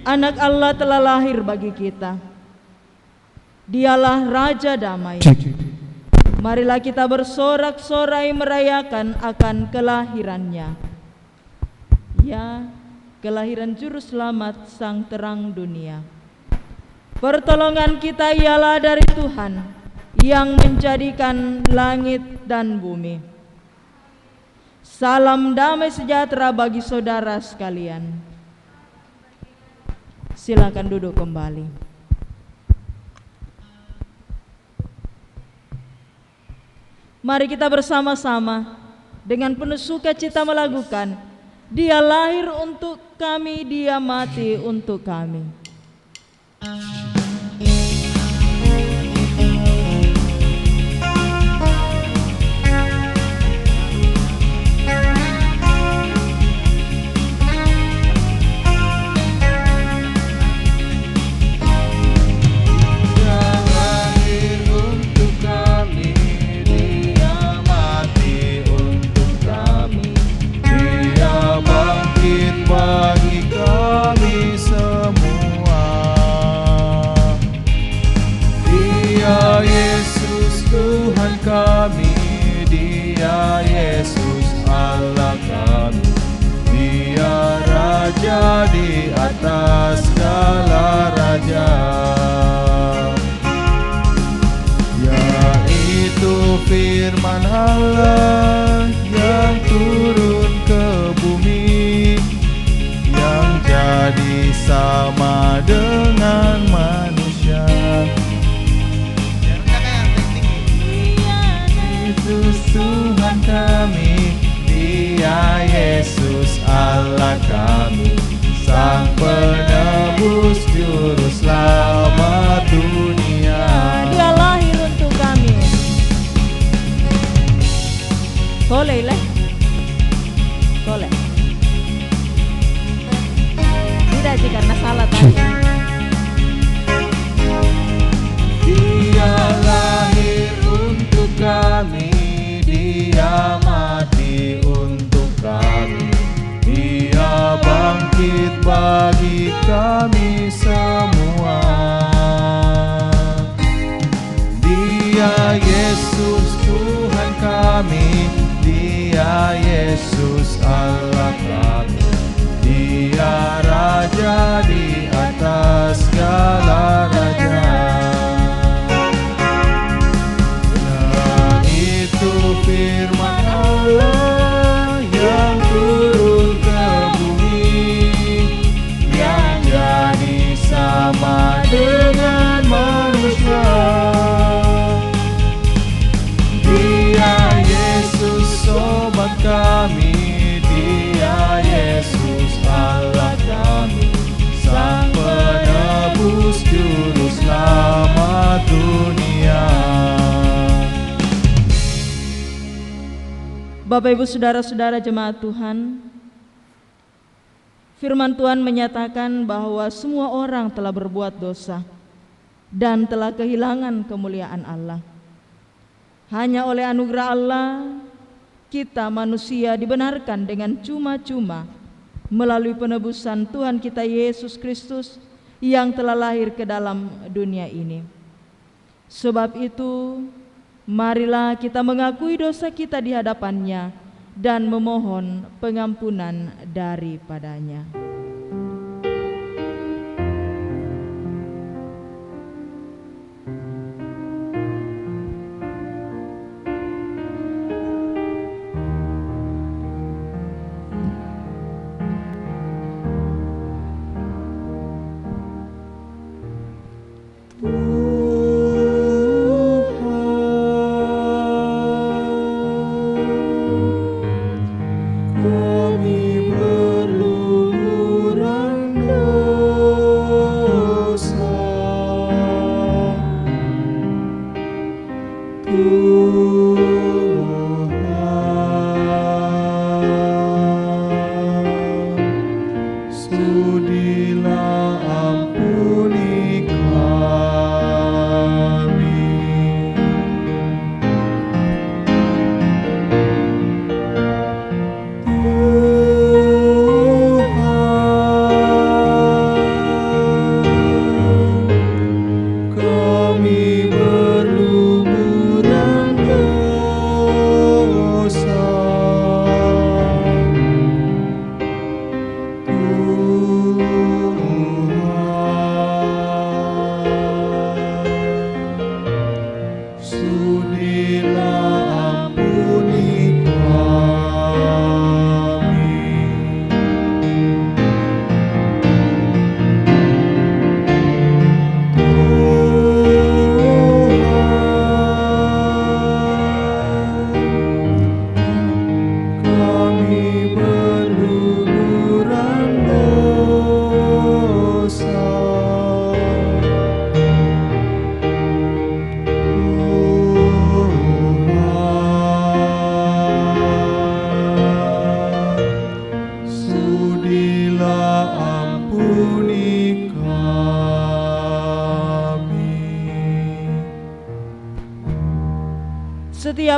Anak Allah telah lahir bagi kita. Dialah Raja Damai. Marilah kita bersorak-sorai merayakan akan kelahirannya. Ya, kelahiran Juru Selamat Sang Terang Dunia. Pertolongan kita ialah dari Tuhan yang menjadikan langit dan bumi. Salam damai sejahtera bagi saudara sekalian. Silakan duduk kembali. Mari kita bersama-sama dengan penuh sukacita melakukan, Dia lahir untuk kami, Dia mati untuk kami. Bagi kami semua, Dia Yesus Tuhan kami, Dia Yesus Allah kami, Dia Raja di atas segala raja, yaitu firman Allah yang turun ke bumi, yang jadi sama dengan manusia. Yesus Tuhan kami, Dia Yesus Allah kami, Sang Penebus Juru Selamat dunia. Dia lahir untuk kami. Boleh lah. Boleh. Tidak sih karena salah tadi. Dia lahir untuk kami, Dia mati untuk kami, Dia bangkit bagi kami semua. Dia Yesus Tuhan kami, Dia Yesus Allah kami, Dia Raja di atas segala raja. Dan itu firman Allah yang turun ke bumi, yang jadi sama dengan manusia. Dia Yesus sobat kami, Dia Yesus Allah kami, Sang Penebus Juru Selamat dunia. Bapak Ibu Saudara-saudara jemaat Tuhan, firman Tuhan menyatakan bahwa semua orang telah berbuat dosa dan telah kehilangan kemuliaan Allah. Hanya oleh anugerah Allah kita manusia dibenarkan dengan cuma-cuma melalui penebusan Tuhan kita Yesus Kristus yang telah lahir ke dalam dunia ini. Sebab itu, marilah kita mengakui dosa kita di hadapan-Nya dan memohon pengampunan daripadanya.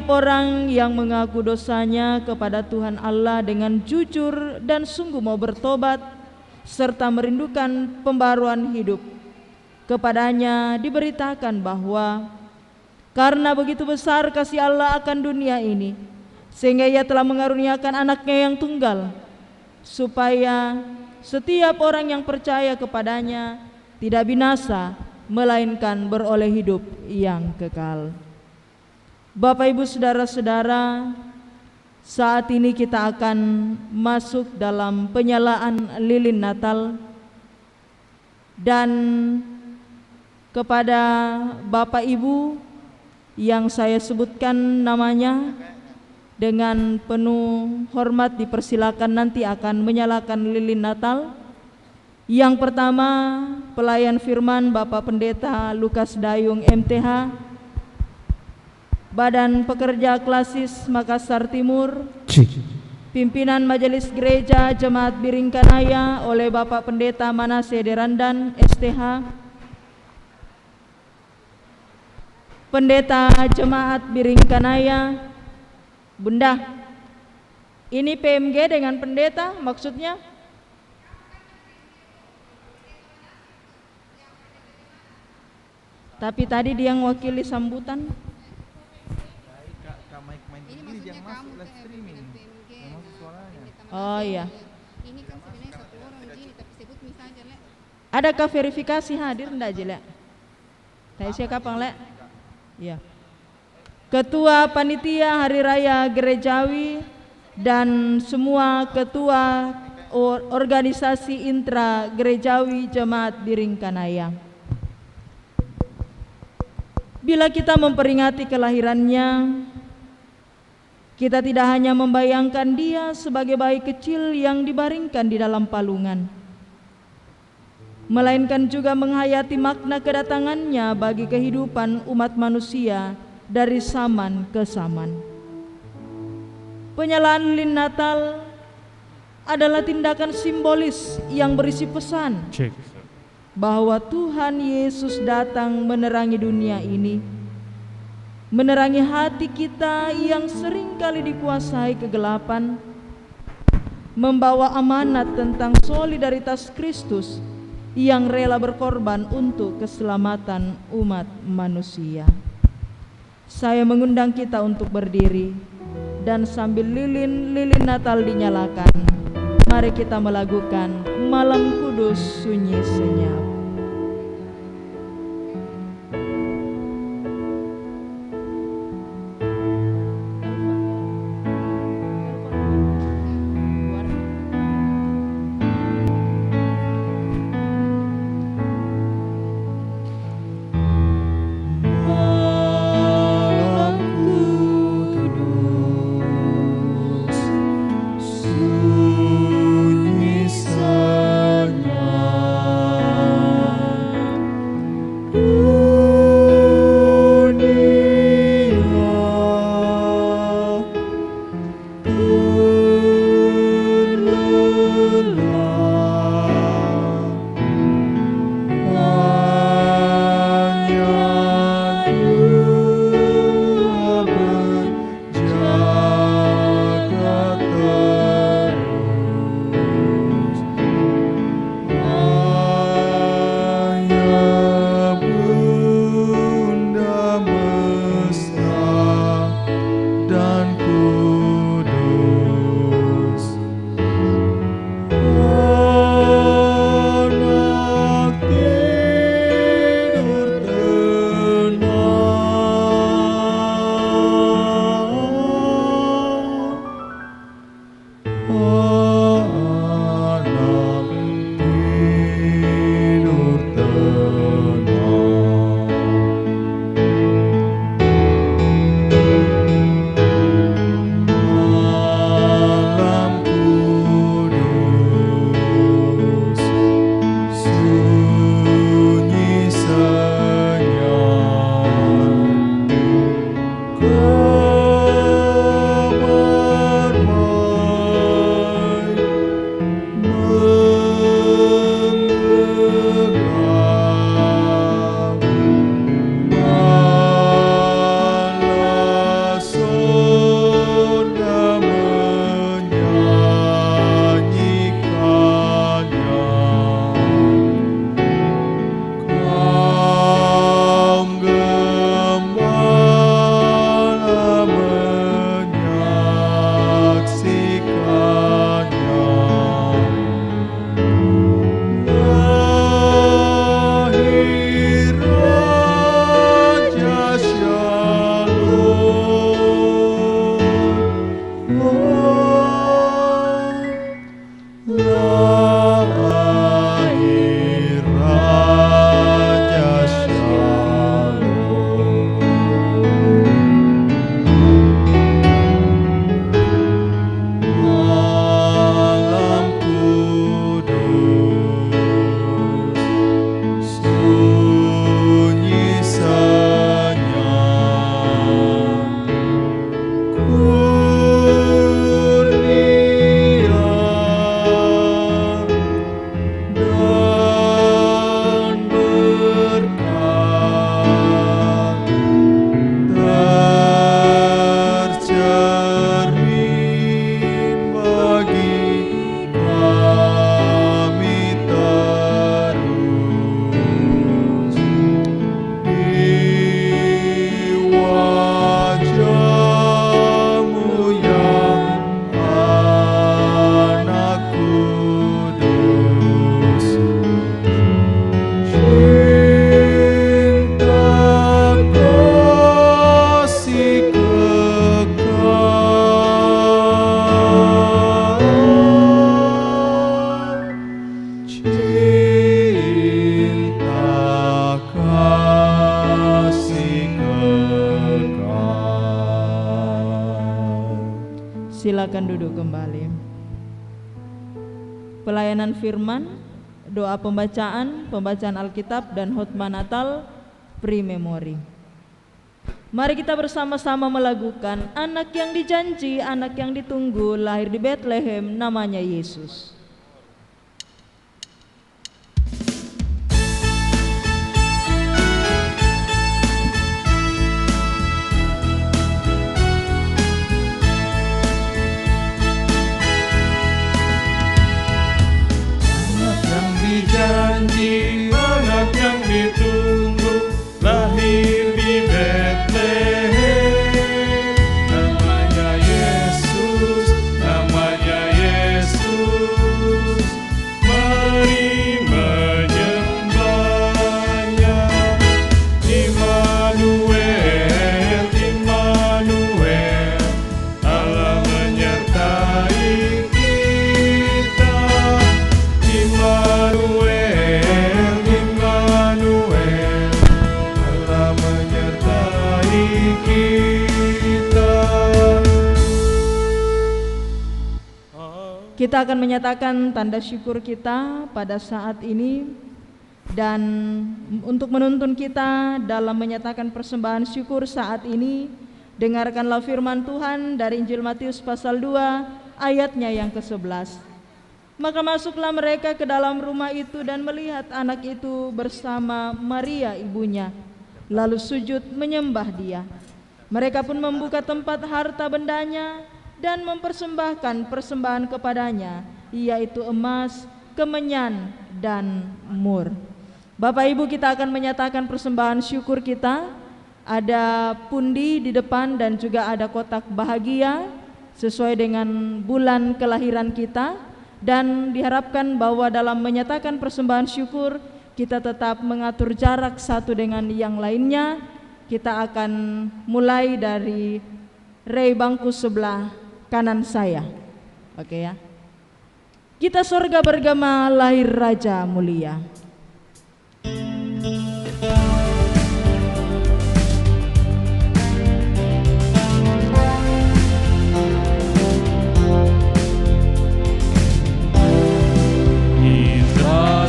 Setiap orang yang mengaku dosanya kepada Tuhan Allah dengan jujur dan sungguh mau bertobat serta merindukan pembaruan hidup, kepadanya diberitakan bahwa karena begitu besar kasih Allah akan dunia ini, sehingga Ia telah mengaruniakan anaknya yang tunggal, supaya setiap orang yang percaya kepadanya tidak binasa, melainkan beroleh hidup yang kekal. Bapak Ibu saudara-saudara, saat ini kita akan masuk dalam penyalaan lilin Natal, dan kepada Bapak Ibu yang saya sebutkan namanya dengan penuh hormat dipersilakan nanti akan menyalakan lilin Natal. Yang pertama, pelayan firman Bapak Pendeta Lukas Dayung MTH, Badan Pekerja Klasis Makassar Timur. Pimpinan Majelis Gereja Jemaat Biringkanaya oleh Bapak Pendeta Manase Derandan STH. Pendeta Jemaat Biringkanaya, Bunda, ini PMG dengan pendeta maksudnya? Tapi tadi dia yang wakili sambutan. Oh iya. Ini kan sebenarnya satu orang gini, tapi sebut misalnya Le. Adakah verifikasi hadir enggak Jile? Saya siapa kapan Le? Iya. Ketua Panitia Hari Raya Gerejawi dan semua ketua organisasi intra gerejawi Jemaat Biringkanaya. Bila kita memperingati kelahirannya, kita tidak hanya membayangkan dia sebagai bayi kecil yang dibaringkan di dalam palungan, melainkan juga menghayati makna kedatangannya bagi kehidupan umat manusia dari zaman ke zaman. Penyalaan lilin Natal adalah tindakan simbolis yang berisi pesan bahwa Tuhan Yesus datang menerangi dunia ini, menerangi hati kita yang seringkali dikuasai kegelapan, membawa amanat tentang solidaritas Kristus yang rela berkorban untuk keselamatan umat manusia. Saya mengundang kita untuk berdiri dan sambil lilin Natal dinyalakan, mari kita melakukan Malam Kudus Sunyi Senyap. pelayanan firman, doa pembacaan Alkitab, dan khotbah Natal pre-memori. Mari kita bersama-sama melakukan anak yang dijanji, anak yang ditunggu, lahir di Bethlehem, namanya Yesus. Janji anak yang ditunggu lahir di Bethlehem, namanya Yesus, namanya Yesus. Mari menyembahnya. Immanuel, Immanuel, Allah menyertai kita. Kita akan menyatakan tanda syukur kita pada saat ini, dan untuk menuntun kita dalam menyatakan persembahan syukur saat ini, dengarkanlah firman Tuhan dari Injil Matius pasal 2 ayatnya yang ke-11. Maka masuklah mereka ke dalam rumah itu dan melihat anak itu bersama Maria ibunya, lalu sujud menyembah dia. Mereka pun membuka tempat harta bendanya dan mempersembahkan persembahan kepadanya, yaitu emas, kemenyan, dan mur. Bapak Ibu, kita akan menyatakan persembahan syukur kita. Ada pundi di depan dan juga ada kotak bahagia sesuai dengan bulan kelahiran kita. Dan diharapkan bahwa dalam menyatakan persembahan syukur kita tetap mengatur jarak satu dengan yang lainnya. Kita akan mulai dari rei bangku sebelah kanan saya. Oke ya. Kita sorga bergema lahir Raja mulia.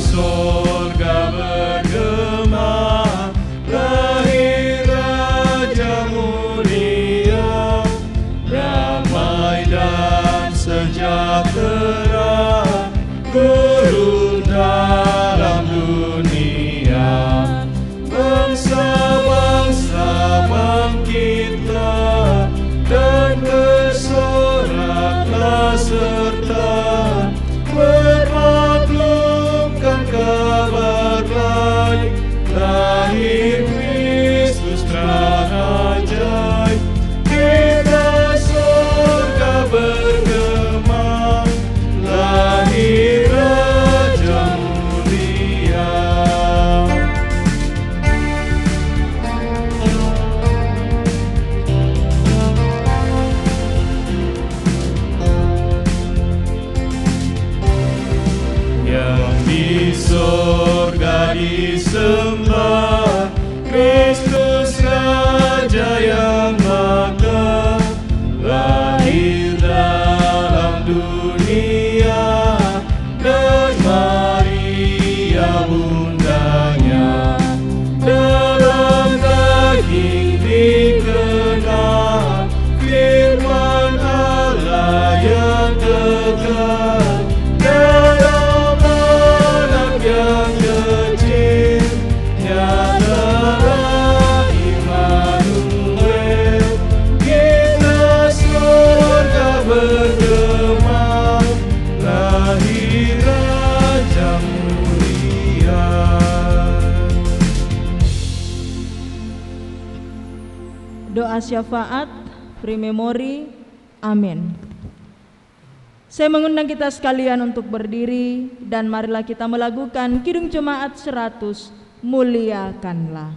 Sorga bergema, lahir Raja mulia, damai dan sejahtera turun dalam dunia. Bangsa-bangsa bangkitlah dan bersoraklah serta kabar baik, lahir Kristus Raja. Kita surga bergema, lahir Raja mulia. Yang di surga disembah, Kristus Raja yang maka lahir dalam dunia, dan Maria bundanya dalam daging dikenal firman Allah yang kekal. Doa syafaat pre-memori. Amin. Saya mengundang kita sekalian untuk berdiri dan marilah kita melakukan Kidung Jemaat 100, muliakanlah.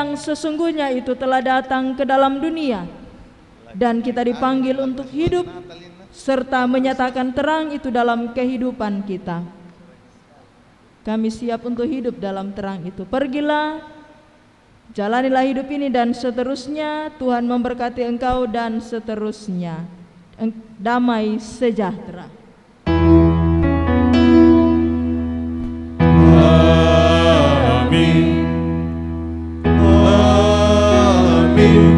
yang sesungguhnya itu telah datang ke dalam dunia, dan kita dipanggil untuk hidup serta menyatakan terang itu dalam kehidupan kita. Kami siap untuk hidup dalam terang itu. Pergilah, jalanilah hidup ini dan seterusnya. Tuhan memberkati engkau dan seterusnya. Damai sejahtera. Amin. Amin.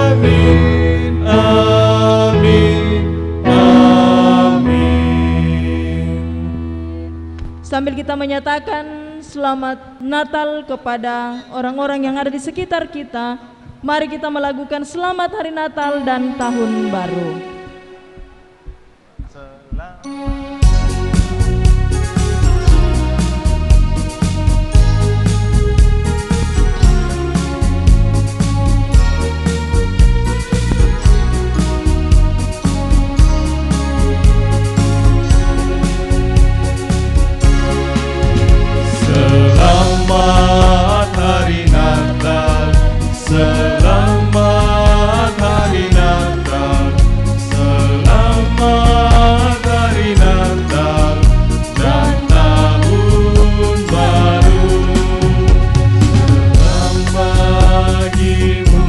Amin. Amin. Amin. Sambil kita menyatakan selamat Natal kepada orang-orang yang ada di sekitar kita, mari kita melakukan selamat hari Natal dan Tahun Baru. Selamat hari Natal, selamat hari Natal, selamat hari Natal dan Tahun Baru. Selamat bagimu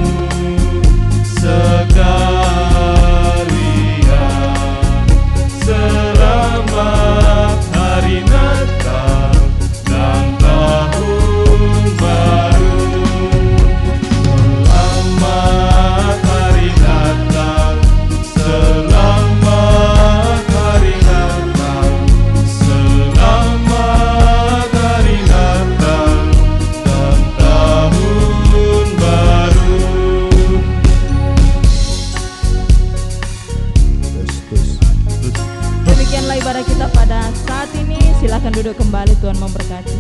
sekalian, selamat hari Natal dan Tahun Baru. Selamat hari Natal, selamat hari Natal, selamat hari Natal dan Tahun Baru. Demikianlah ibadah kita pada saat ini. Silakan duduk kembali, Tuhan memberkati.